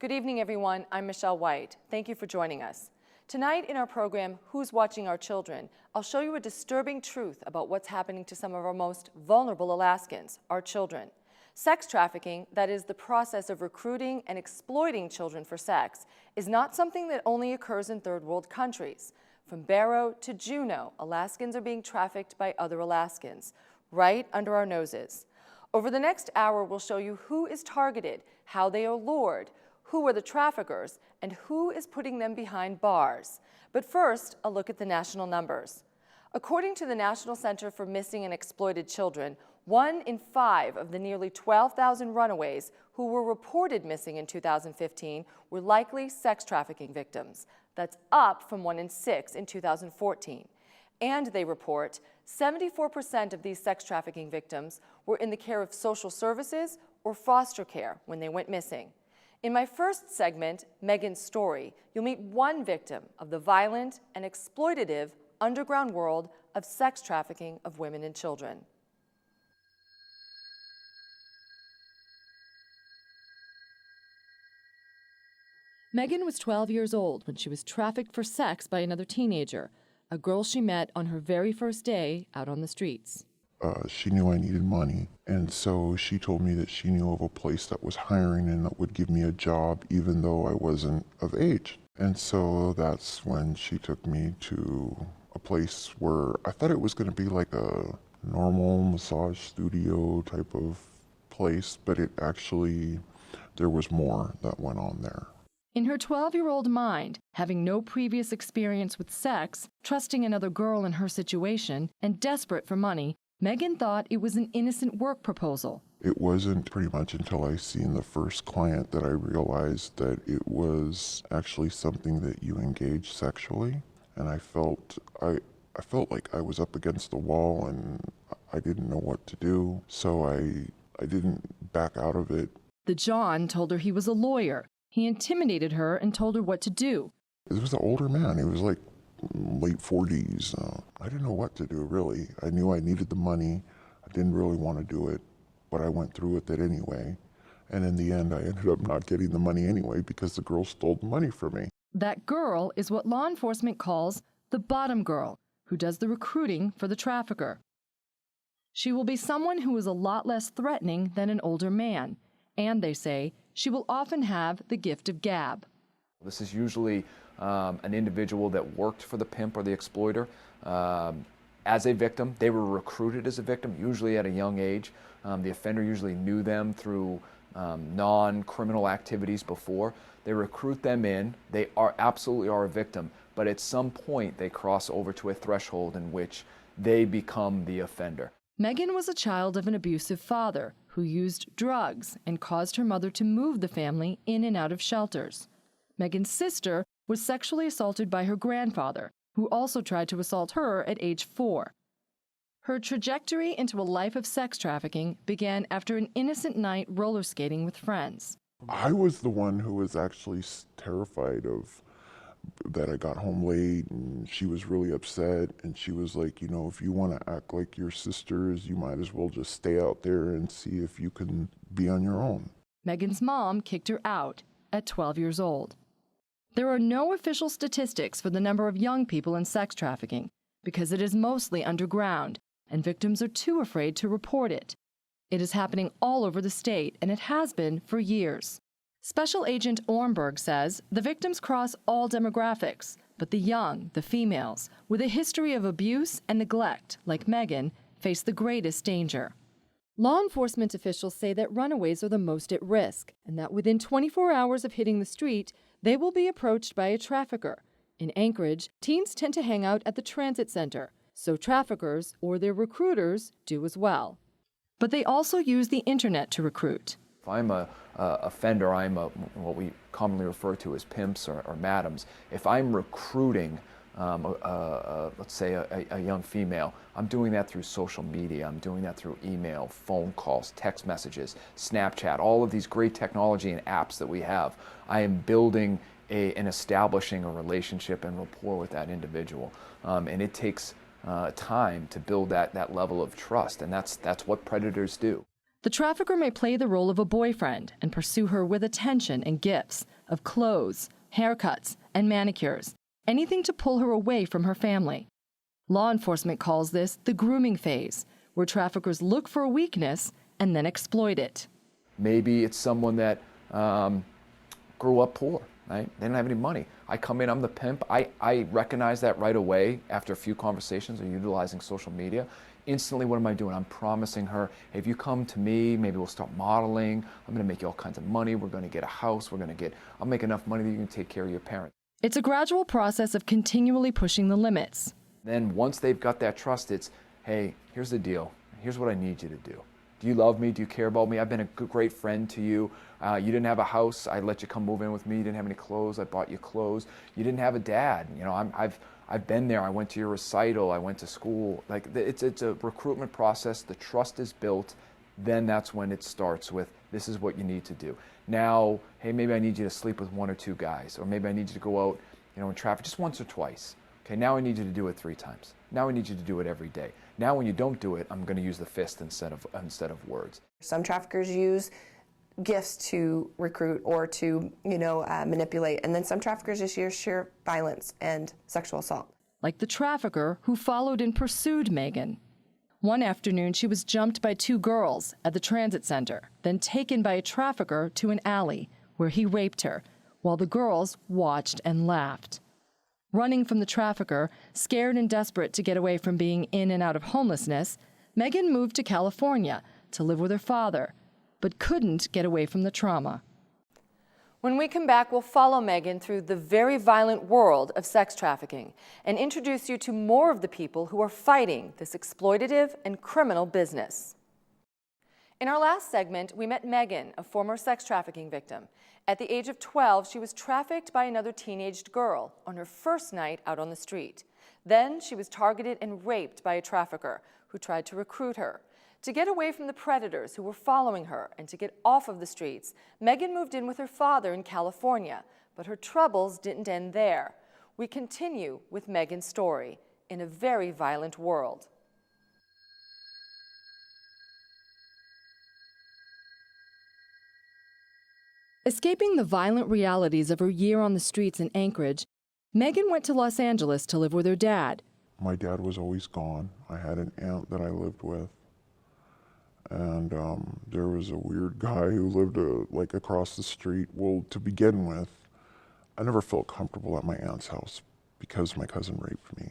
Good evening, everyone. I'm Michele White. Thank you for joining us. Tonight in our program, Who's Watching Our Children?, I'll show you a disturbing truth about what's happening to some of our most vulnerable Alaskans, our children. Sex trafficking, that is the process of recruiting and exploiting children for sex, is not something that only occurs in third world countries. From Barrow to Juneau, Alaskans are being trafficked by other Alaskans, right under our noses. Over the next hour, we'll show you who is targeted, how they are lured, who are the traffickers, and who is putting them behind bars. But first, a look at the national numbers. According to the National Center for Missing and Exploited Children, 1 in 5 of the nearly 12,000 runaways who were reported missing in 2015 were likely sex trafficking victims. That's up from 1 in 6 in 2014. And they report 74% of these sex trafficking victims were in the care of social services or foster care when they went missing. In my first segment, Megan's Story, you'll meet one victim of the violent and exploitative underground world of sex trafficking of women and children. Megan was 12 years old when she was trafficked for sex by another teenager, a girl she met on her very first day out on the streets. She knew I needed money, and so she told me that she knew of a place that was hiring and that would give me a job even though I wasn't of age. And so that's when she took me to a place where I thought it was going to be like a normal massage studio type of place, but there was more that went on there. In her 12-year-old mind, having no previous experience with sex, trusting another girl in her situation, and desperate for money, Megan thought it was an innocent work proposal. It wasn't pretty much until I seen the first client that I realized that it was actually something that you engage sexually. And I felt like I was up against the wall and I didn't know what to do. So I didn't back out of it. The John told her he was a lawyer. He intimidated her and told her what to do. It was an older man. He was like late 40s. I didn't know what to do, really. I knew I needed the money. I didn't really want to do it, but I went through with it anyway. And in the end, I ended up not getting the money anyway because the girl stole the money from me. That girl is what law enforcement calls the bottom girl, who does the recruiting for the trafficker. She will be someone who is a lot less threatening than an older man, and they say she will often have the gift of gab. This is usually an individual that worked for the pimp or the exploiter as a victim. They were recruited as a victim, usually at a young age. The offender usually knew them through non-criminal activities before. They recruit them in. They absolutely are a victim, but at some point they cross over to a threshold in which they become the offender. Megan was a child of an abusive father who used drugs and caused her mother to move the family in and out of shelters. Megan's sister was sexually assaulted by her grandfather, who also tried to assault her at age 4. Her trajectory into a life of sex trafficking began after an innocent night roller skating with friends. I was the one who was actually terrified of that I got home late, and she was really upset, and she was like, if you want to act like your sisters, you might as well just stay out there and see if you can be on your own. Megan's mom kicked her out at 12 years old. There are no official statistics for the number of young people in sex trafficking because it is mostly underground and victims are too afraid to report it. It is happening all over the state, and it has been for years. Special Agent Ornberg says the victims cross all demographics, but the young, the females, with a history of abuse and neglect, like Megan, face the greatest danger. Law enforcement officials say that runaways are the most at risk, and that within 24 hours of hitting the street, they will be approached by a trafficker. In Anchorage, teens tend to hang out at the transit center, so traffickers or their recruiters do as well. But they also use the internet to recruit. If I'm a offender, I'm what we commonly refer to as pimps or madams. If I'm recruiting, let's say a young female, I'm doing that through social media. I'm doing that through email, phone calls, text messages, Snapchat, all of these great technology and apps that we have. I am building and establishing a relationship and rapport with that individual, and it takes time to build that level of trust, and that's what predators do. The trafficker may play the role of a boyfriend and pursue her with attention and gifts of clothes, haircuts, and manicures, anything to pull her away from her family. Law enforcement calls this the grooming phase, where traffickers look for a weakness and then exploit it. Maybe it's someone that grew up poor, right? They didn't have any money. I come in, I'm the pimp. I recognize that right away after a few conversations of utilizing social media. Instantly, what am I doing? I'm promising her, hey, if you come to me, maybe we'll start modeling. I'm going to make you all kinds of money. We're going to get a house. I'll make enough money that you can take care of your parents. It's a gradual process of continually pushing the limits. Then once they've got that trust, it's, hey, here's the deal. Here's what I need you to do. Do you love me? Do you care about me? I've been a great friend to you. You didn't have a house. I let you come move in with me. You didn't have any clothes. I bought you clothes. You didn't have a dad. You know, I've been there. I went to your recital. I went to school. Like it's a recruitment process. The trust is built. Then that's when it starts with, this is what you need to do. Now, hey, maybe I need you to sleep with 1 or 2 guys, or maybe I need you to go out, in traffic just once or twice. Okay, now I need you to do it 3 times. Now I need you to do it every day. Now when you don't do it, I'm going to use the fist instead of words. Some traffickers use gifts to recruit or to, manipulate, and then some traffickers just use sheer violence and sexual assault. Like the trafficker who followed and pursued Megan. One afternoon, she was jumped by 2 girls at the transit center, then taken by a trafficker to an alley where he raped her, while the girls watched and laughed. Running from the trafficker, scared and desperate to get away from being in and out of homelessness, Megan moved to California to live with her father, but couldn't get away from the trauma. When we come back, we'll follow Megan through the very violent world of sex trafficking and introduce you to more of the people who are fighting this exploitative and criminal business. In our last segment, we met Megan, a former sex trafficking victim. At the age of 12, she was trafficked by another teenaged girl on her first night out on the street. Then she was targeted and raped by a trafficker who tried to recruit her. To get away from the predators who were following her and to get off of the streets, Megan moved in with her father in California, but her troubles didn't end there. We continue with Megan's story in a very violent world. Escaping the violent realities of her year on the streets in Anchorage, Megan went to Los Angeles to live with her dad. My dad was always gone. I had an aunt that I lived with. And there was a weird guy who lived across the street. Well, to begin with, I never felt comfortable at my aunt's house because my cousin raped me.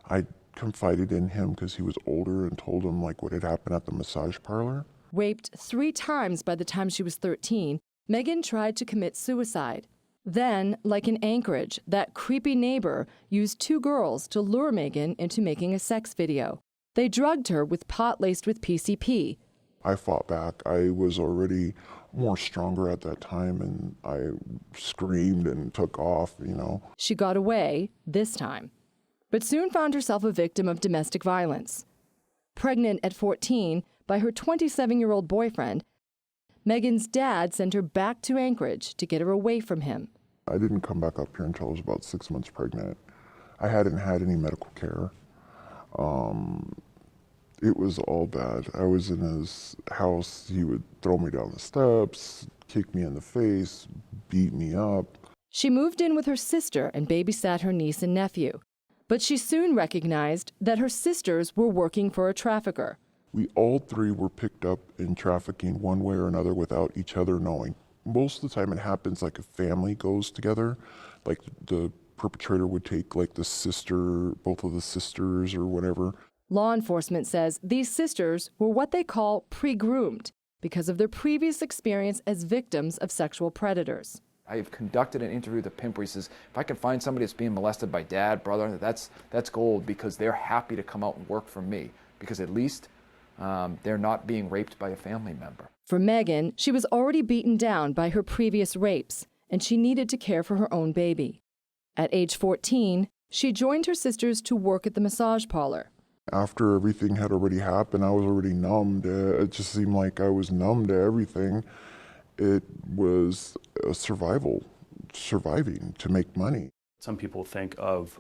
I confided in him because he was older and told him what had happened at the massage parlor. Raped 3 times by the time she was 13, Megan tried to commit suicide. Then, like in Anchorage, that creepy neighbor used 2 girls to lure Megan into making a sex video. They drugged her with pot laced with PCP. I fought back. I was already more stronger at that time, and I screamed and took off, She got away, this time, but soon found herself a victim of domestic violence. Pregnant at 14 by her 27-year-old boyfriend, Megan's dad sent her back to Anchorage to get her away from him. I didn't come back up here until I was about 6 months pregnant. I hadn't had any medical care. It was all bad. I was in his house. He would throw me down the steps, kick me in the face, beat me up. She moved in with her sister and babysat her niece and nephew. But she soon recognized that her sisters were working for a trafficker. We all 3 were picked up in trafficking one way or another without each other knowing. Most of the time it happens like a family goes together. Like the perpetrator would take the sister, both of the sisters or whatever. Law enforcement says these sisters were what they call pre-groomed because of their previous experience as victims of sexual predators. I have conducted an interview with the pimp where he says, if I can find somebody that's being molested by dad, brother, that's gold, because they're happy to come out and work for me, because at least they're not being raped by a family member. For Megan, she was already beaten down by her previous rapes, and she needed to care for her own baby. At age 14, she joined her sisters to work at the massage parlor. After everything had already happened, I was already numbed. It just seemed like I was numb to everything. It was surviving to make money. Some people think of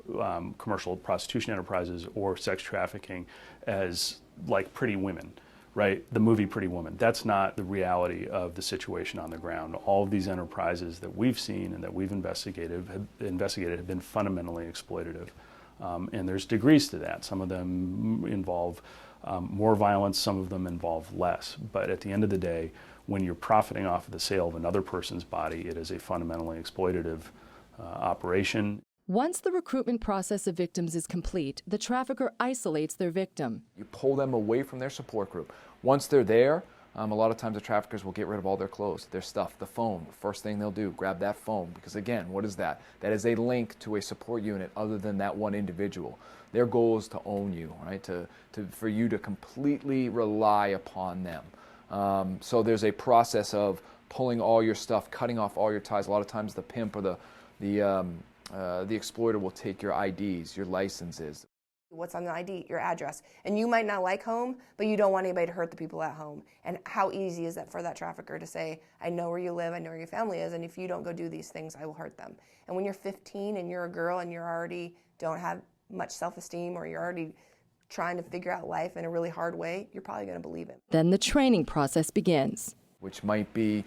commercial prostitution enterprises or sex trafficking as like pretty women, right? The movie Pretty Woman. That's not the reality of the situation on the ground. All of these enterprises that we've seen and that we've investigated have been fundamentally exploitative. And there's degrees to that. Some of them involve more violence, some of them involve less. But at the end of the day, when you're profiting off of the sale of another person's body, it is a fundamentally exploitative operation. Once the recruitment process of victims is complete, the trafficker isolates their victim. You pull them away from their support group. Once they're there, a lot of times the traffickers will get rid of all their clothes, their stuff, the phone. The first thing they'll do, grab that phone, because again, what is that? That is a link to a support unit other than that one individual. Their goal is to own you, right? For you to completely rely upon them. So there's a process of pulling all your stuff, cutting off all your ties. A lot of times the pimp or the exploiter will take your IDs, your licenses. What's on the ID? Your address. And you might not like home, but you don't want anybody to hurt the people at home. And how easy is that for that trafficker to say, I know where you live, I know where your family is, and if you don't go do these things, I will hurt them. And when you're 15 and you're a girl and you're already don't have much self-esteem, or you're already trying to figure out life in a really hard way, you're probably going to believe it. Then the training process begins. Which might be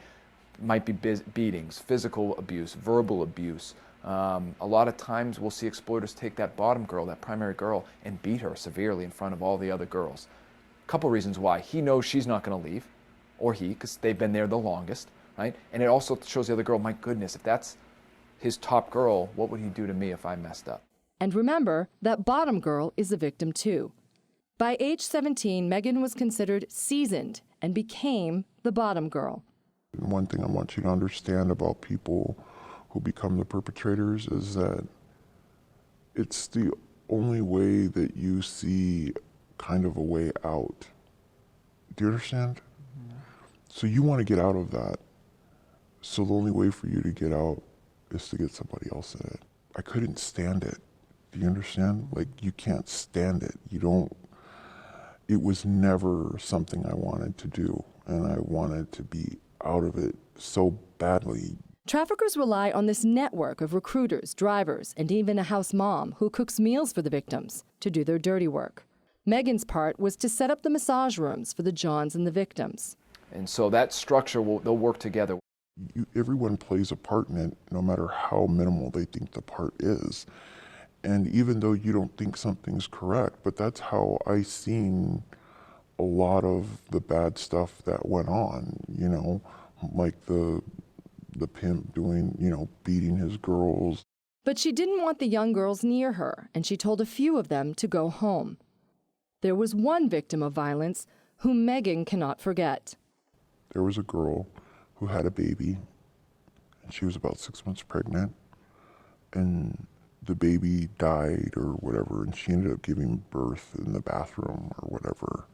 beatings, physical abuse, verbal abuse. A lot of times we'll see exploiters take that bottom girl, that primary girl, and beat her severely in front of all the other girls. A couple reasons why. He knows she's not going to leave, or he, because they've been there the longest, right? And it also shows the other girl, my goodness, if that's his top girl, what would he do to me if I messed up? And remember, that bottom girl is a victim too. By age 17, Megan was considered seasoned and became the bottom girl. One thing I want you to understand about people who become the perpetrators is that it's the only way that you see kind of a way out. Do you understand? Mm-hmm. So you want to get out of that. So the only way for you to get out is to get somebody else in it. I couldn't stand it. Do you understand? Like, you can't stand it. It was never something I wanted to do, and I wanted to be out of it so badly. Traffickers rely on this network of recruiters, drivers, and even a house mom who cooks meals for the victims to do their dirty work. Megan's part was to set up the massage rooms for the Johns and the victims. And so that structure, they'll work together. Everyone plays a part in it, no matter how minimal they think the part is. And even though you don't think something's correct, but that's how I seen a lot of the bad stuff that went on, like the pimp doing, beating his girls. But she didn't want the young girls near her, and she told a few of them to go home. There was one victim of violence whom Megan cannot forget. There was a girl who had a baby, and she was about 6 months pregnant, and the baby died or whatever, and she ended up giving birth in the bathroom or whatever.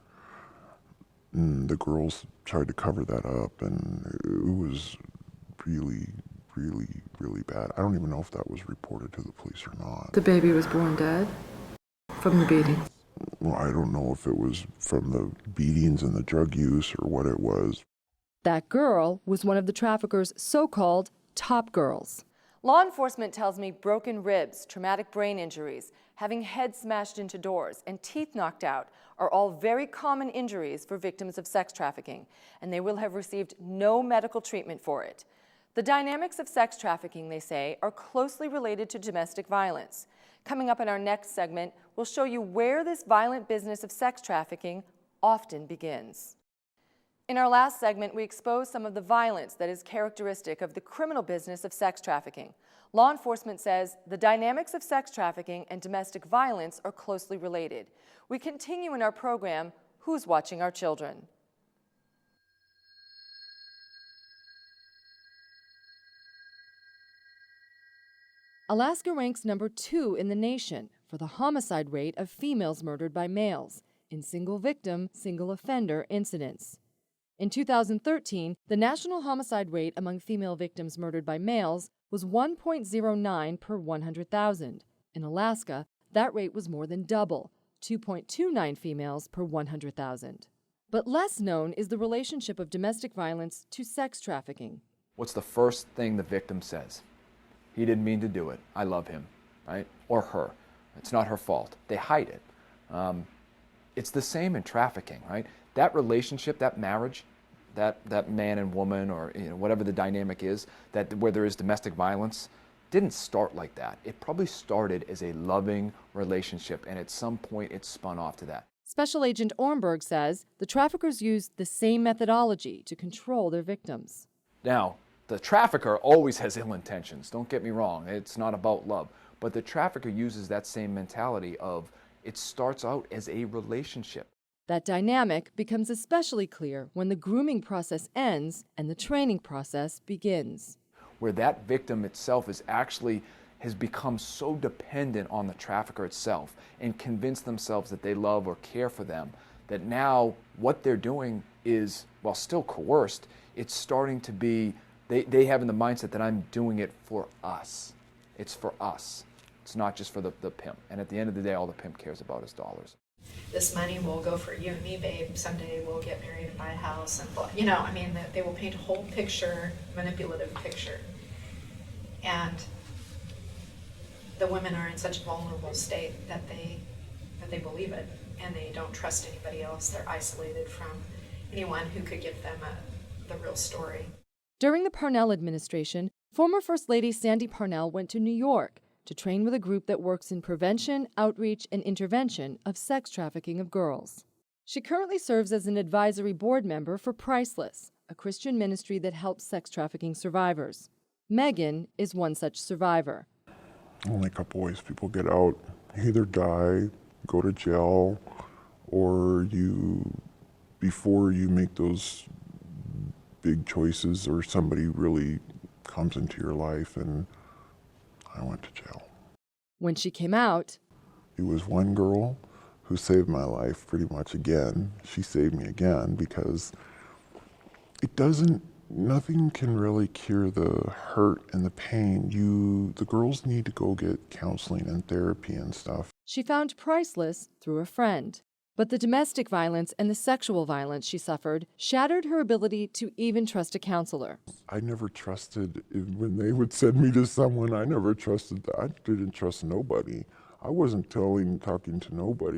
And the girls tried to cover that up, and it was really, really, really bad. I don't even know if that was reported to the police or not. The baby was born dead from the beatings? Well, I don't know if it was from the beatings and the drug use or what it was. That girl was one of the traffickers' so-called top girls. Law enforcement tells me broken ribs, traumatic brain injuries, having heads smashed into doors, and teeth knocked out are all very common injuries for victims of sex trafficking, and they will have received no medical treatment for it. The dynamics of sex trafficking, they say, are closely related to domestic violence. Coming up in our next segment, we'll show you where this violent business of sex trafficking often begins. In our last segment, we exposed some of the violence that is characteristic of the criminal business of sex trafficking. Law enforcement says the dynamics of sex trafficking and domestic violence are closely related. We continue in our program, Who's Watching Our Children? Alaska ranks number 2 in the nation for the homicide rate of females murdered by males in single victim, single offender incidents. In 2013, the national homicide rate among female victims murdered by males was 1.09 per 100,000. In Alaska, that rate was more than double, 2.29 females per 100,000. But less known is the relationship of domestic violence to sex trafficking. What's the first thing the victim says? He didn't mean to do it. I love him, right? Or her. It's not her fault. They hide it. It's the same in trafficking, right? that relationship, that marriage, that man and woman, or whatever the dynamic is, that where there is domestic violence, didn't start like that. It probably started as a loving relationship, and at some point it spun off to that. Special Agent Ornberg says the traffickers used the same methodology to control their victims. Now, the trafficker always has ill intentions. Don't get me wrong. It's not about love. But the trafficker uses that same mentality of it starts out as a relationship. That dynamic becomes especially clear when the grooming process ends and the training process begins. Where that victim itself has become so dependent on the trafficker itself and convinced themselves that they love or care for them, that now what they're doing is, while still coerced, it's starting to be, they have in the mindset that I'm doing it for us. It's for us. It's not just for the pimp. And at the end of the day, all the pimp cares about is dollars. This money will go for you and me, babe. Someday we'll get married and buy a house. And, they will paint a whole picture, manipulative picture. And the women are in such a vulnerable state that they believe it, and they don't trust anybody else. They're isolated from anyone who could give them the real story. During the Parnell administration, former First Lady Sandy Parnell went to New York to train with a group that works in prevention, outreach, and intervention of sex trafficking of girls. She currently serves as an advisory board member for Priceless, a Christian ministry that helps sex trafficking survivors. Megan is one such survivor. Only a couple ways people get out. You either die, go to jail, or before you make those big choices, or somebody really comes into your life, and I went to jail. When she came out, it was one girl who saved my life pretty much again. She saved me again because nothing can really cure the hurt and the pain. The girls need to go get counseling and therapy and stuff. She found Priceless through a friend. But the domestic violence and the sexual violence she suffered shattered her ability to even trust a counselor. I never trusted, when they would send me to someone, I never trusted that. I didn't trust nobody. I wasn't talking to nobody.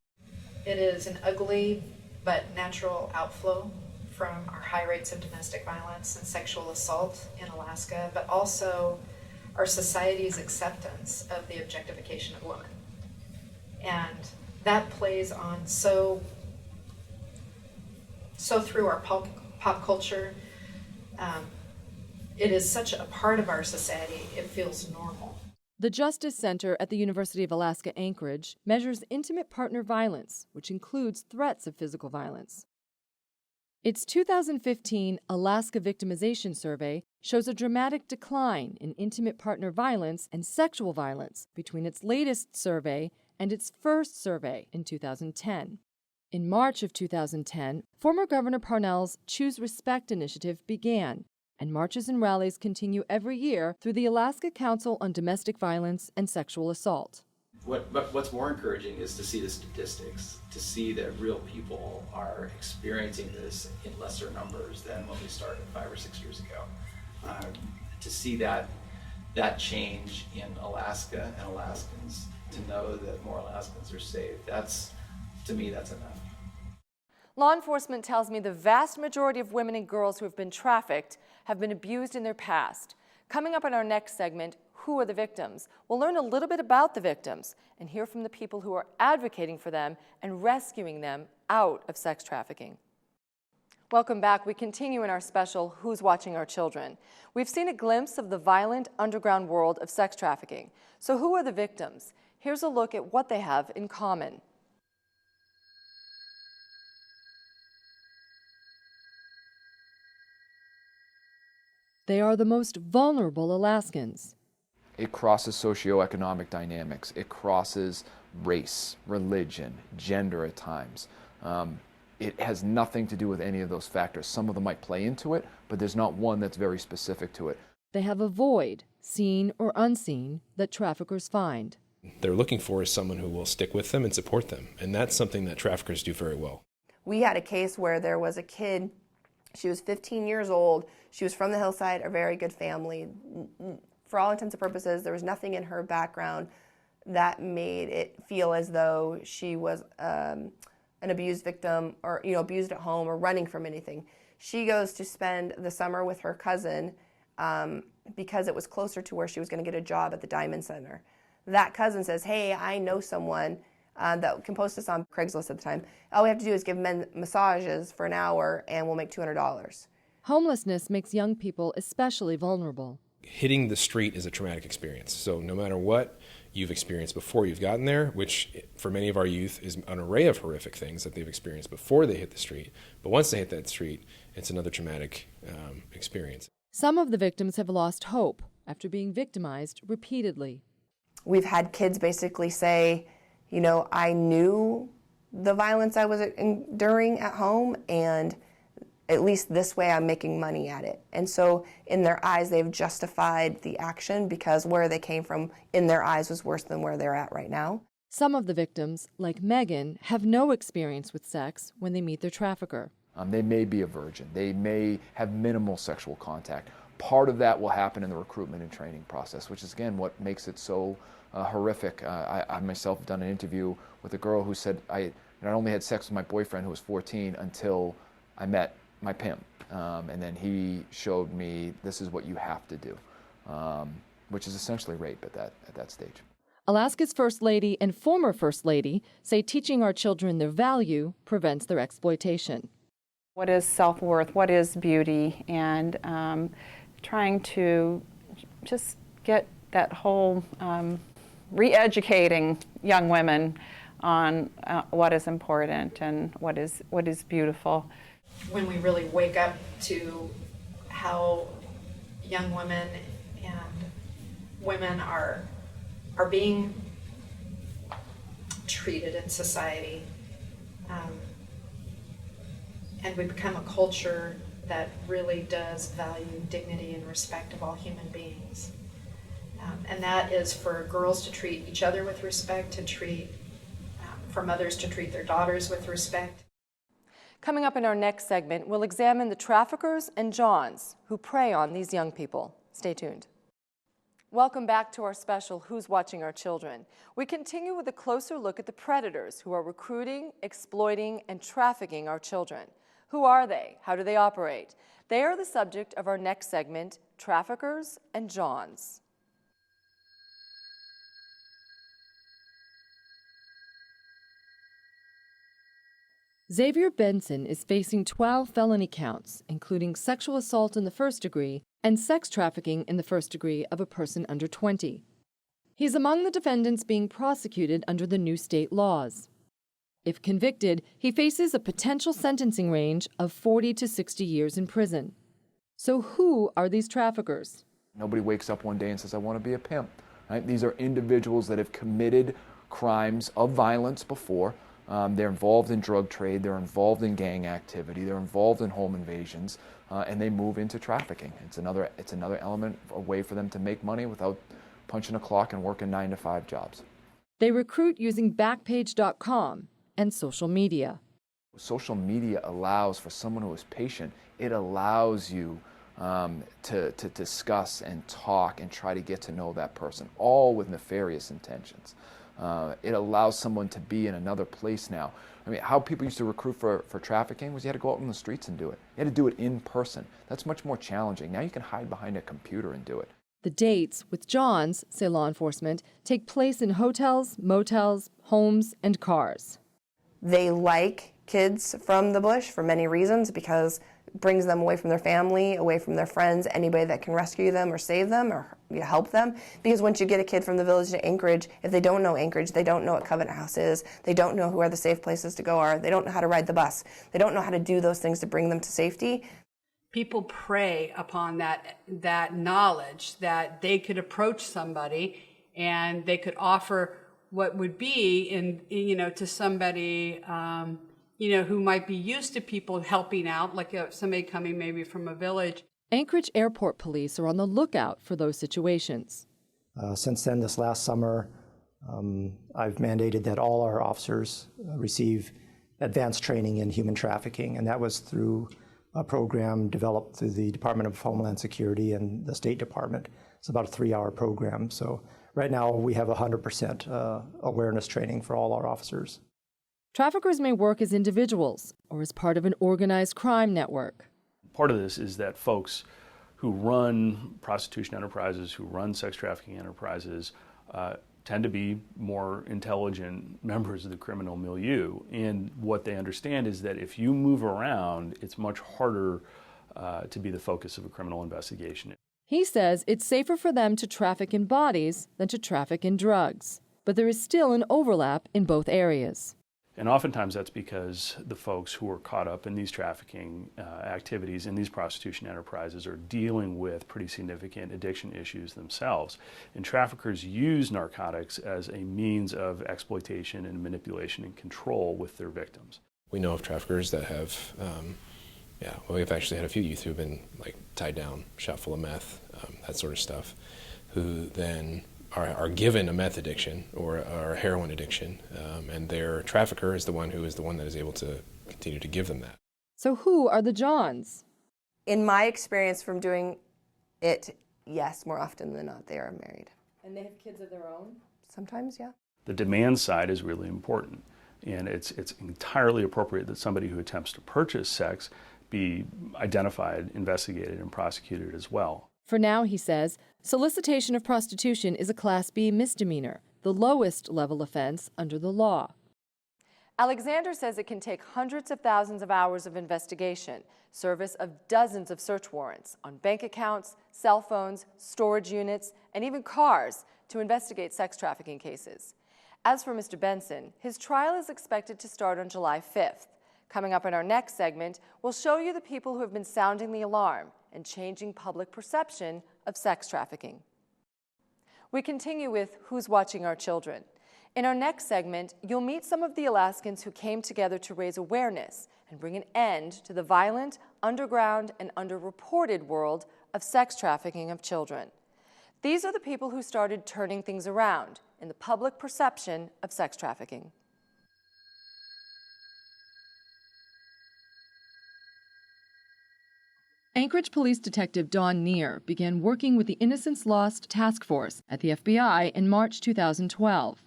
It is an ugly but natural outflow from our high rates of domestic violence and sexual assault in Alaska, but also our society's acceptance of the objectification of women. And that plays on so through our pop culture. It is such a part of our society, it feels normal. The Justice Center at the University of Alaska Anchorage measures intimate partner violence, which includes threats of physical violence. Its 2015 Alaska Victimization Survey shows a dramatic decline in intimate partner violence and sexual violence between its latest survey and its first survey in 2010. In March of 2010, former Governor Parnell's Choose Respect initiative began, and marches and rallies continue every year through the Alaska Council on Domestic Violence and Sexual Assault. What's more encouraging is to see the statistics, to see that real people are experiencing this in lesser numbers than when we started 5 or 6 years ago. To see that change in Alaska and Alaskans, to know that more Alaskans are safe, to me, that's enough. Law enforcement tells me the vast majority of women and girls who have been trafficked have been abused in their past. Coming up in our next segment, Who are the Victims? We'll learn a little bit about the victims and hear from the people who are advocating for them and rescuing them out of sex trafficking. Welcome back. We continue in our special, Who's Watching Our Children? We've seen a glimpse of the violent underground world of sex trafficking. So who are the victims? Here's a look at what they have in common. They are the most vulnerable Alaskans. It crosses socioeconomic dynamics. It crosses race, religion, gender at times. It has nothing to do with any of those factors. Some of them might play into it, but there's not one that's very specific to it. They have a void, seen or unseen, that traffickers find. They're looking for is someone who will stick with them and support them, and that's something that traffickers do very well. We had a case where there was a kid, she was 15 years old, she was from the hillside, a very good family. For all intents and purposes, there was nothing in her background that made it feel as though she was an abused victim or, abused at home or running from anything. She goes to spend the summer with her cousin because it was closer to where she was going to get a job at the Diamond Center. That cousin says, hey, I know someone that can post this on Craigslist at the time. All we have to do is give men massages for an hour and we'll make $200. Homelessness makes young people especially vulnerable. Hitting the street is a traumatic experience. So no matter what you've experienced before you've gotten there, which for many of our youth is an array of horrific things that they've experienced before they hit the street, but once they hit that street, it's another traumatic experience. Some of the victims have lost hope after being victimized repeatedly. We've had kids basically say, I knew the violence I was enduring at home, and at least this way I'm making money at it. And so in their eyes, they've justified the action because where they came from in their eyes was worse than where they're at right now. Some of the victims, like Megan, have no experience with sex when they meet their trafficker. They may be a virgin. They may have minimal sexual contact. Part of that will happen in the recruitment and training process, which is, again, what makes it so horrific. I myself have done an interview with a girl who said, I only had sex with my boyfriend who was 14 until I met my pimp. And then he showed me this is what you have to do, which is essentially rape at that stage. Alaska's First Lady and former First Lady say teaching our children their value prevents their exploitation. What is self-worth? What is beauty? And trying to just get that whole re-educating young women on what is important and what is beautiful. When we really wake up to how young women and women are being treated in society, and we become a culture that really does value dignity and respect of all human beings. And that is for girls to treat each other with respect, for mothers to treat their daughters with respect. Coming up in our next segment, we'll examine the traffickers and Johns who prey on these young people. Stay tuned. Welcome back to our special Who's Watching Our Children. We continue with a closer look at the predators who are recruiting, exploiting, and trafficking our children. Who are they? How do they operate? They are the subject of our next segment, Traffickers and Johns. Xavier Benson is facing 12 felony counts, including sexual assault in the first degree and sex trafficking in the first degree of a person under 20. He's among the defendants being prosecuted under the new state laws. If convicted, he faces a potential sentencing range of 40 to 60 years in prison. So who are these traffickers? Nobody wakes up one day and says, I want to be a pimp. Right? These are individuals that have committed crimes of violence before. They're involved in drug trade, they're involved in gang activity, they're involved in home invasions, and they move into trafficking. It's another element, a way for them to make money without punching a clock and working 9-to-5 jobs. They recruit using Backpage.com and social media. Social media allows, for someone who is patient, it allows you to discuss and talk and try to get to know that person, all with nefarious intentions. It allows someone to be in another place now. I mean, how people used to recruit for trafficking was you had to go out in the streets and do it. You had to do it in person. That's much more challenging. Now you can hide behind a computer and do it. The dates with Johns, say law enforcement, take place in hotels, motels, homes, and cars. They like kids from the bush for many reasons, because it brings them away from their family, away from their friends, anybody that can rescue them or save them or help them. Because once you get a kid from the village to Anchorage, if they don't know Anchorage, they don't know what Covenant House is, they don't know where the safe places to go are, they don't know how to ride the bus, they don't know how to do those things to bring them to safety. People prey upon that knowledge that they could approach somebody and they could offer what would be to somebody who might be used to people helping out, like somebody coming maybe from a village. Anchorage Airport Police are on the lookout for those situations. Since then, this last summer, I've mandated that all our officers receive advanced training in human trafficking, and that was through a program developed through the Department of Homeland Security and the State Department. It's about a 3-hour program. So right now we have 100% awareness training for all our officers. Traffickers may work as individuals or as part of an organized crime network. Part of this is that folks who run prostitution enterprises, who run sex trafficking enterprises, tend to be more intelligent members of the criminal milieu. And what they understand is that if you move around, it's much harder to be the focus of a criminal investigation. He says it's safer for them to traffic in bodies than to traffic in drugs. But there is still an overlap in both areas. And oftentimes that's because the folks who are caught up in these trafficking activities in these prostitution enterprises are dealing with pretty significant addiction issues themselves. And traffickers use narcotics as a means of exploitation and manipulation and control with their victims. We know of traffickers that have, we've actually had a few youth who have been tied down, shot full of meth, that sort of stuff, who then are given a meth addiction or a heroin addiction, and their trafficker is the one that is able to continue to give them that. So who are the Johns? In my experience from doing it, yes, more often than not, they are married. And they have kids of their own? Sometimes, yeah. The demand side is really important, and it's entirely appropriate that somebody who attempts to purchase sex be identified, investigated, and prosecuted as well. For now, he says, solicitation of prostitution is a Class B misdemeanor, the lowest level offense under the law. Alexander says it can take hundreds of thousands of hours of investigation, service of dozens of search warrants on bank accounts, cell phones, storage units, and even cars to investigate sex trafficking cases. As for Mr. Benson, his trial is expected to start on July 5th. Coming up in our next segment, we'll show you the people who have been sounding the alarm and changing public perception of sex trafficking. We continue with Who's Watching Our Children? In our next segment, you'll meet some of the Alaskans who came together to raise awareness and bring an end to the violent, underground, and underreported world of sex trafficking of children. These are the people who started turning things around in the public perception of sex trafficking. Anchorage Police Detective Dawn Neer began working with the Innocence Lost Task Force at the FBI in March 2012.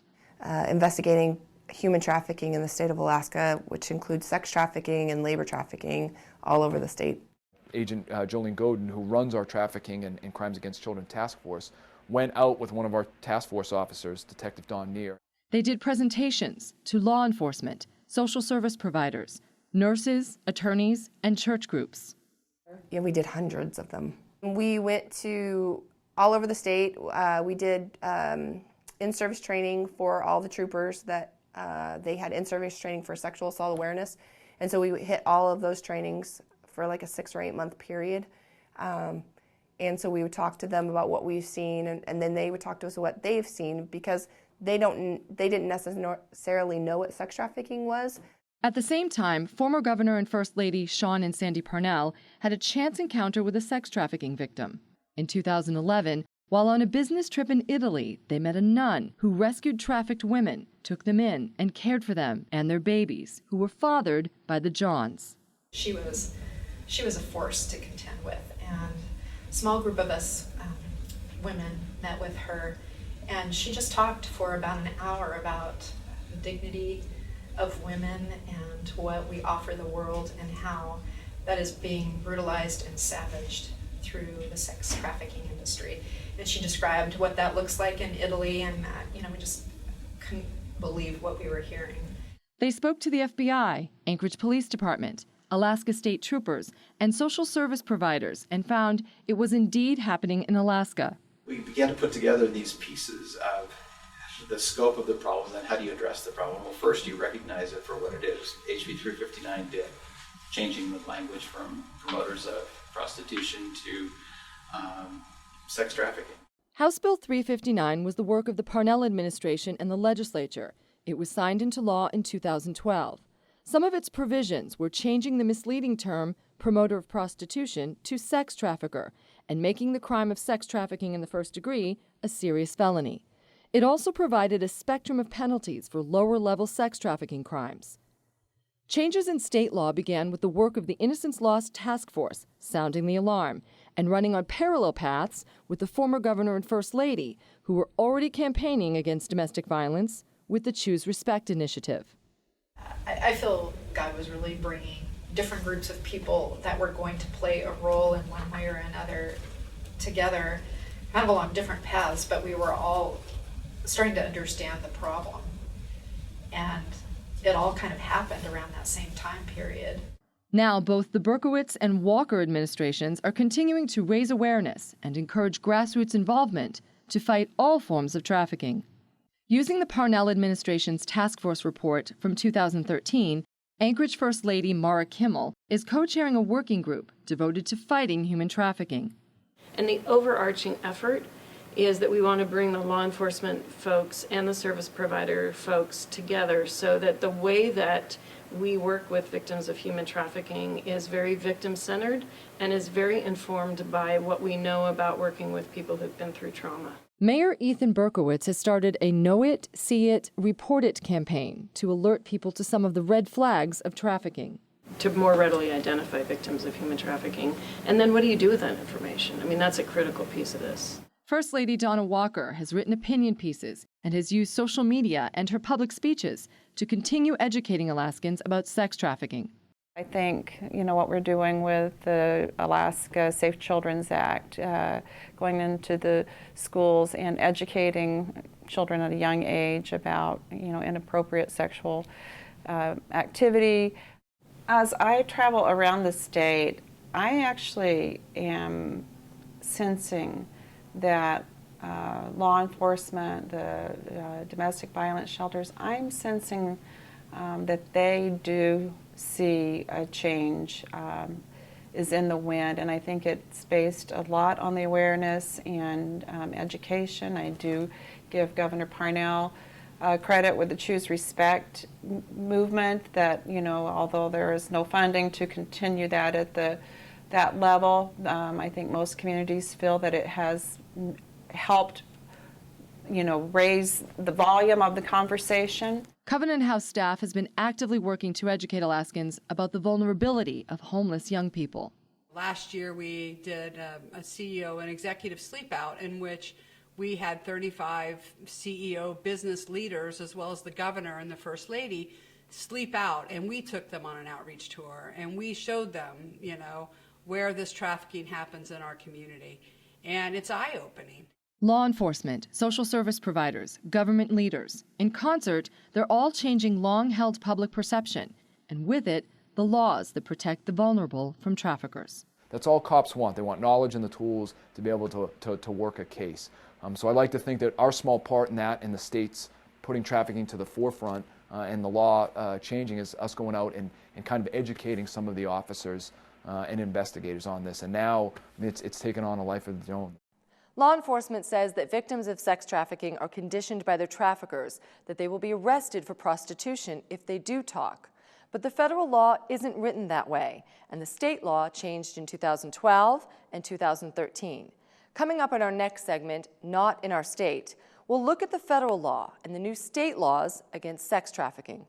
Investigating human trafficking in the state of Alaska, which includes sex trafficking and labor trafficking all over the state. Agent Jolene Godin, who runs our Trafficking and Crimes Against Children Task Force, went out with one of our task force officers, Detective Dawn Neer. They did presentations to law enforcement, social service providers, nurses, attorneys, and church groups. Yeah, we did hundreds of them. We went to all over the state. We did in-service training for all the troopers that they had in-service training for sexual assault awareness. And so we hit all of those trainings for like a 6 or 8 month period. And so we would talk to them about what we've seen, and then they would talk to us about what they've seen, because they didn't necessarily know what sex trafficking was. At the same time, former Governor and First Lady Sean and Sandy Parnell had a chance encounter with a sex trafficking victim. In 2011, while on a business trip in Italy, they met a nun who rescued trafficked women, took them in, and cared for them and their babies, who were fathered by the Johns. She was a force to contend with, and a small group of us women met with her, and she just talked for about an hour about the dignity of women and what we offer the world, and how that is being brutalized and savaged through the sex trafficking industry. And she described what that looks like in Italy, and we just couldn't believe what we were hearing. They spoke to the FBI, Anchorage Police Department, Alaska State Troopers, and social service providers, and found it was indeed happening in Alaska. We began to put together these pieces of the scope of the problem, and how do you address the problem? Well, first you recognize it for what it is. HB 359 did, changing the language from promoters of prostitution to sex trafficking. House Bill 359 was the work of the Parnell administration and the legislature. It was signed into law in 2012. Some of its provisions were changing the misleading term promoter of prostitution to sex trafficker, and making the crime of sex trafficking in the first degree a serious felony. It also provided a spectrum of penalties for lower-level sex trafficking crimes. Changes in state law began with the work of the Innocence Lost Task Force, sounding the alarm, and running on parallel paths with the former Governor and First Lady, who were already campaigning against domestic violence with the Choose Respect initiative. I feel God was really bringing different groups of people that were going to play a role in one way or another together, kind of along different paths, but we were all starting to understand the problem. And it all kind of happened around that same time period. Now, both the Berkowitz and Walker administrations are continuing to raise awareness and encourage grassroots involvement to fight all forms of trafficking. Using the Parnell administration's task force report from 2013, Anchorage First Lady Mara Kimmel is co-chairing a working group devoted to fighting human trafficking. And the overarching effort is that we want to bring the law enforcement folks and the service provider folks together so that the way that we work with victims of human trafficking is very victim-centered and is very informed by what we know about working with people who've been through trauma. Mayor Ethan Berkowitz has started a Know It, See It, Report It campaign to alert people to some of the red flags of trafficking. To more readily identify victims of human trafficking. And then what do you do with that information? I mean, that's a critical piece of this. First Lady Donna Walker has written opinion pieces and has used social media and her public speeches to continue educating Alaskans about sex trafficking. I think, what we're doing with the Alaska Safe Children's Act, going into the schools and educating children at a young age about, inappropriate sexual activity. As I travel around the state, I actually am sensing that law enforcement, the domestic violence shelters, I'm sensing that they do see a change is in the wind, and I think it's based a lot on the awareness and education. I do give Governor Parnell credit with the Choose Respect movement that, although there is no funding to continue that at that level, I think most communities feel that it has helped, raise the volume of the conversation. Covenant House staff has been actively working to educate Alaskans about the vulnerability of homeless young people. Last year we did a CEO and executive sleep out in which we had 35 CEO business leaders as well as the governor and the first lady sleep out, and we took them on an outreach tour and we showed them, where this trafficking happens in our community, and it's eye-opening. Law enforcement, social service providers, government leaders, in concert, they're all changing long-held public perception, and with it, the laws that protect the vulnerable from traffickers. That's all cops want. They want knowledge and the tools to be able to work a case. So I like to think that our small part in that, in the states putting trafficking to the forefront and the law changing, is us going out and kind of educating some of the officers and investigators on this. And now it's taken on a life of its own. Law enforcement says that victims of sex trafficking are conditioned by their traffickers that they will be arrested for prostitution if they do talk. But the federal law isn't written that way, and the state law changed in 2012 and 2013. Coming up in our next segment, Not in Our State, we'll look at the federal law and the new state laws against sex trafficking.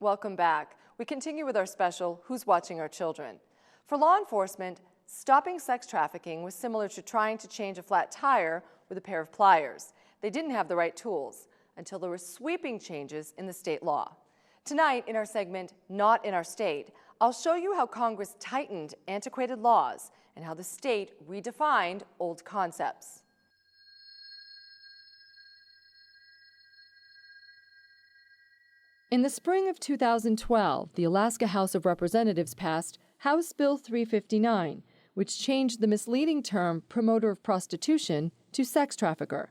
Welcome back. We continue with our special, Who's Watching Our Children? For law enforcement, stopping sex trafficking was similar to trying to change a flat tire with a pair of pliers. They didn't have the right tools until there were sweeping changes in the state law. Tonight, in our segment, Not in Our State, I'll show you how Congress tightened antiquated laws and how the state redefined old concepts. In the spring of 2012, the Alaska House of Representatives passed House Bill 359, which changed the misleading term promoter of prostitution to sex trafficker.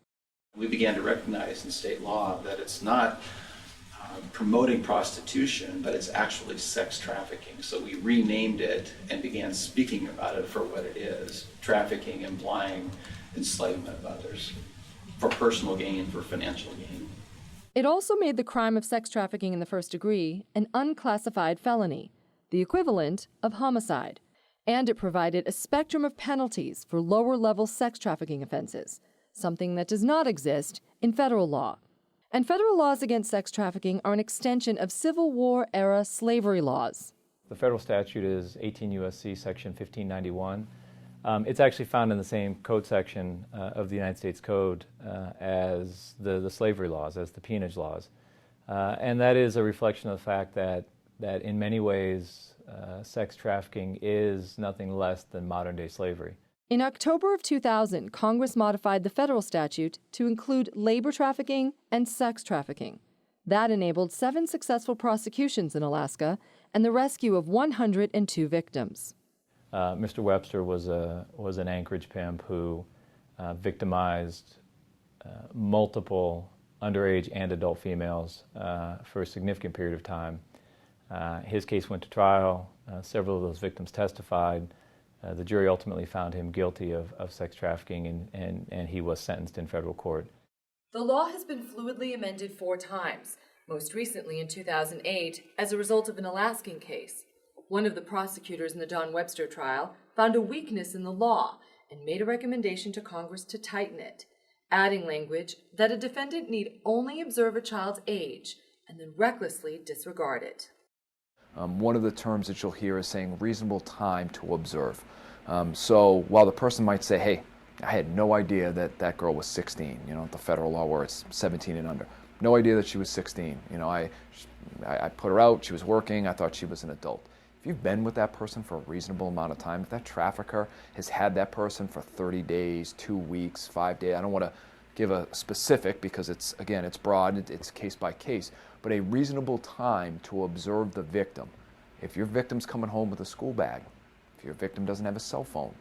We began to recognize in state law that it's not promoting prostitution, but it's actually sex trafficking. So we renamed it and began speaking about it for what it is: trafficking, implying enslavement of others for personal gain, for financial gain. It also made the crime of sex trafficking in the first degree an unclassified felony, the equivalent of homicide. And it provided a spectrum of penalties for lower-level sex trafficking offenses, something that does not exist in federal law. And federal laws against sex trafficking are an extension of Civil War-era slavery laws. The federal statute is 18 U.S.C. section 1591. It's actually found in the same code section of the United States Code as the slavery laws, as the peonage laws. And that is a reflection of the fact that in many ways, sex trafficking is nothing less than modern-day slavery. In October of 2000, Congress modified the federal statute to include labor trafficking and sex trafficking. That enabled 7 successful prosecutions in Alaska and the rescue of 102 victims. Mr. Webster was an Anchorage pimp who victimized multiple underage and adult females for a significant period of time. His case went to trial. Several of those victims testified. The jury ultimately found him guilty of sex trafficking, and he was sentenced in federal court. The law has been fluidly amended 4 times, most recently in 2008 as a result of an Alaskan case. One of the prosecutors in the Don Webster trial found a weakness in the law and made a recommendation to Congress to tighten it, adding language that a defendant need only observe a child's age and then recklessly disregard it. One of the terms that you'll hear is saying reasonable time to observe. So while the person might say, hey, I had no idea that that girl was 16, the federal law where it's 17 and under. No idea that she was 16. I put her out, she was working, I thought she was an adult. If you've been with that person for a reasonable amount of time, if that trafficker has had that person for 30 days, 2 weeks, 5 days, I don't want to give a specific because it's broad, it's case by case, but a reasonable time to observe the victim. If your victim's coming home with a school bag, if your victim doesn't have a cell phone,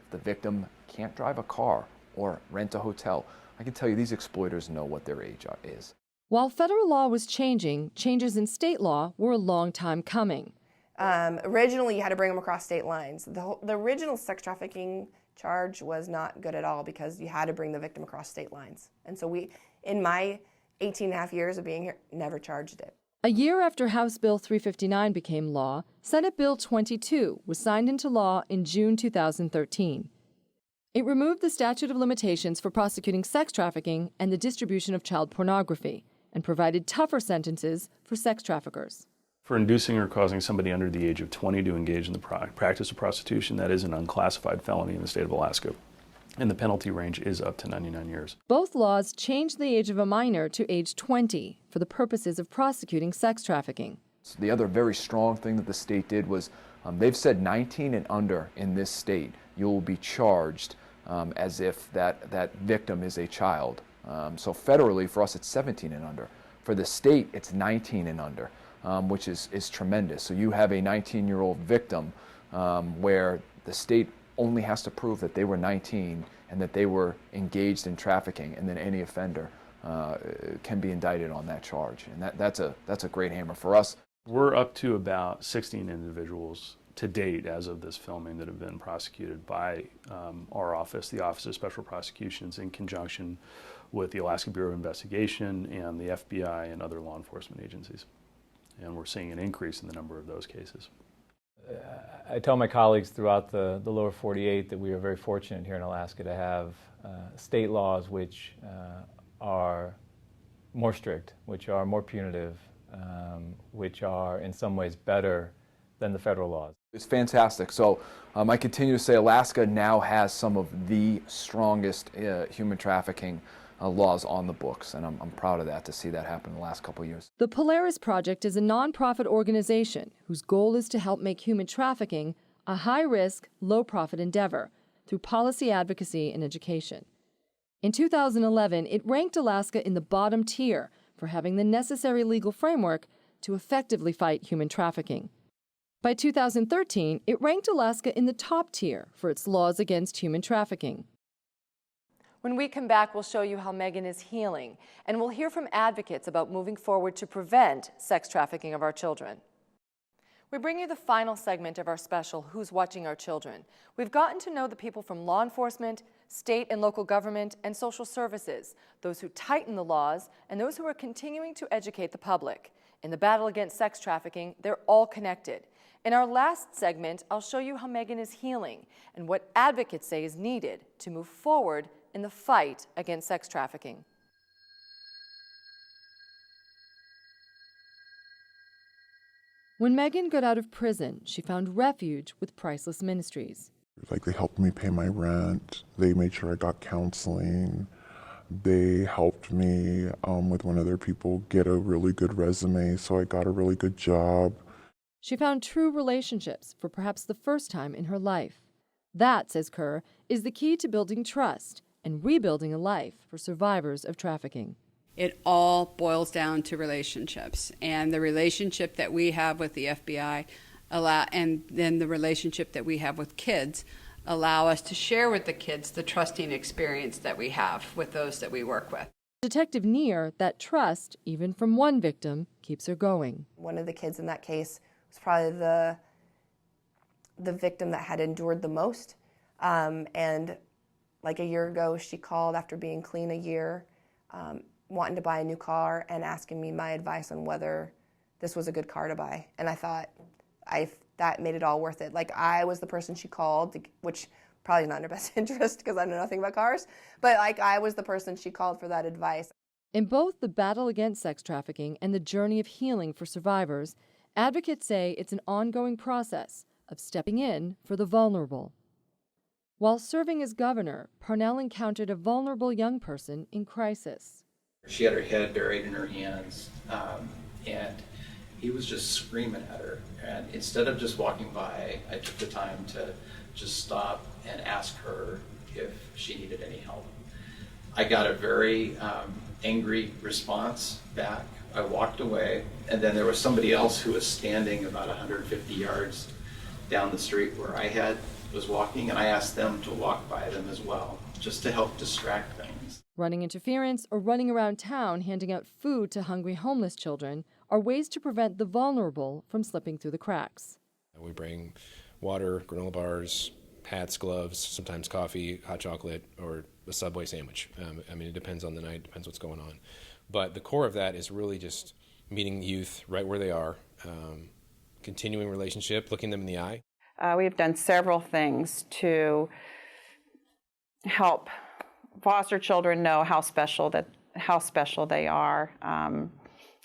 if the victim can't drive a car or rent a hotel, I can tell you these exploiters know what their age is. While federal law was changing, changes in state law were a long time coming. Originally, you had to bring them across state lines. The original sex trafficking charge was not good at all because you had to bring the victim across state lines. And so in my 18 and a half years of being here, never charged it. A year after House Bill 359 became law, Senate Bill 22 was signed into law in June 2013. It removed the statute of limitations for prosecuting sex trafficking and the distribution of child pornography, and provided tougher sentences for sex traffickers. For inducing or causing somebody under the age of 20 to engage in the practice of prostitution, that is an unclassified felony in the state of Alaska, and the penalty range is up to 99 years. Both laws changed the age of a minor to age 20 for the purposes of prosecuting sex trafficking. So the other very strong thing that the state did was they've said 19 and under in this state, you will be charged as if that victim is a child. So federally, for us, it's 17 and under. For the state, it's 19 and under, which is tremendous. So you have a 19-year-old victim where the state only has to prove that they were 19 and that they were engaged in trafficking, and then any offender can be indicted on that charge. And that's a great hammer for us. We're up to about 16 individuals to date as of this filming that have been prosecuted by our office, the Office of Special Prosecutions, in conjunction with the Alaska Bureau of Investigation and the FBI and other law enforcement agencies. And we're seeing an increase in the number of those cases. I tell my colleagues throughout the lower 48 that we are very fortunate here in Alaska to have state laws which are more strict, which are more punitive, which are in some ways better than the federal laws. It's fantastic. So I continue to say Alaska now has some of the strongest human trafficking laws on the books, and I'm proud of that, to see that happen in the last couple of years. The Polaris Project is a nonprofit organization whose goal is to help make human trafficking a high-risk, low-profit endeavor through policy advocacy and education. In 2011, it ranked Alaska in the bottom tier for having the necessary legal framework to effectively fight human trafficking. By 2013, it ranked Alaska in the top tier for its laws against human trafficking. When we come back, we'll show you how Megan is healing, and we'll hear from advocates about moving forward to prevent sex trafficking of our children. We bring you the final segment of our special, Who's Watching Our Children? We've gotten to know the people from law enforcement, state and local government, and social services, those who tighten the laws, and those who are continuing to educate the public. In the battle against sex trafficking, they're all connected. In our last segment, I'll show you how Megan is healing and what advocates say is needed to move forward in the fight against sex trafficking. When Megan got out of prison, she found refuge with Priceless Ministries. Like, they helped me pay my rent. They made sure I got counseling. They helped me with one of their people get a really good resume, so I got a really good job. She found true relationships for perhaps the first time in her life. That, says Kerr, is the key to building trust and rebuilding a life for survivors of trafficking. It all boils down to relationships, and the relationship that we have with the FBI and then the relationship that we have with kids allow us to share with the kids the trusting experience that we have with those that we work with. Detective Neer, that trust, even from one victim, keeps her going. One of the kids in that case was probably the victim that had endured the most. And like a year ago, she called after being clean a year, wanting to buy a new car and asking me my advice on whether this was a good car to buy. And I thought that made it all worth it. Like, I was the person she called, which probably not in her best interest because I know nothing about cars, but like, I was the person she called for that advice. In both the battle against sex trafficking and the journey of healing for survivors, advocates say it's an ongoing process of stepping in for the vulnerable. While serving as governor, Parnell encountered a vulnerable young person in crisis. She had her head buried in her hands, and he was just screaming at her. And instead of just walking by, I took the time to just stop and ask her if she needed any help. I got a very angry response back. I walked away, and then there was somebody else who was standing about 150 yards down the street where I was walking, and I asked them to walk by them as well, just to help distract things. Running interference or running around town handing out food to hungry homeless children are ways to prevent the vulnerable from slipping through the cracks. We bring water, granola bars, hats, gloves, sometimes coffee, hot chocolate, or a Subway sandwich. It depends on the night, depends what's going on. But the core of that is really just meeting youth right where they are, continuing relationship, looking them in the eye. We've done several things to help foster children know how special they are.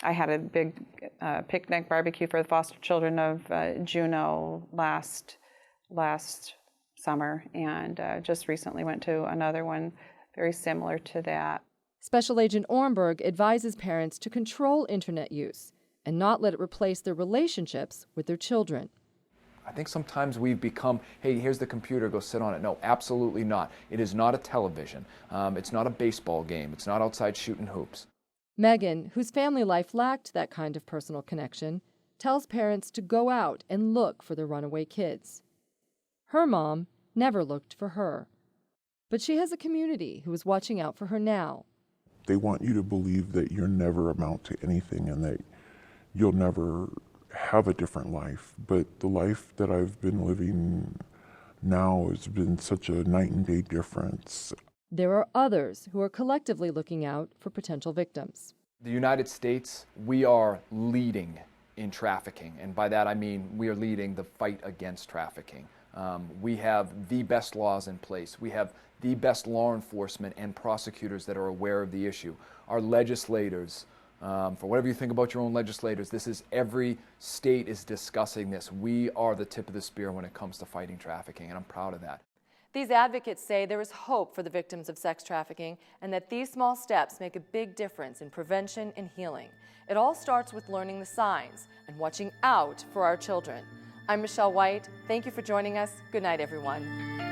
I had a big picnic barbecue for the foster children of Juneau last summer, and just recently went to another one very similar to that. Special Agent Ornberg advises parents to control internet use and not let it replace their relationships with their children. I think sometimes we've become, hey, here's the computer, go sit on it. No, absolutely not. It is not a television. It's not a baseball game. It's not outside shooting hoops. Megan, whose family life lacked that kind of personal connection, tells parents to go out and look for their runaway kids. Her mom never looked for her. But she has a community who is watching out for her now. They want you to believe that you'll never amount to anything and that you'll never have a different life. But the life that I've been living now has been such a night and day difference. There are others who are collectively looking out for potential victims. The United States, we are leading in trafficking. And by that I mean we are leading the fight against trafficking. We have the best laws in place. We have the best law enforcement and prosecutors that are aware of the issue. Our legislators, for whatever you think about your own legislators, every state is discussing this. We are the tip of the spear when it comes to fighting trafficking, and I'm proud of that. These advocates say there is hope for the victims of sex trafficking and that these small steps make a big difference in prevention and healing. It all starts with learning the signs and watching out for our children. I'm Michele White. Thank you for joining us. Good night, everyone.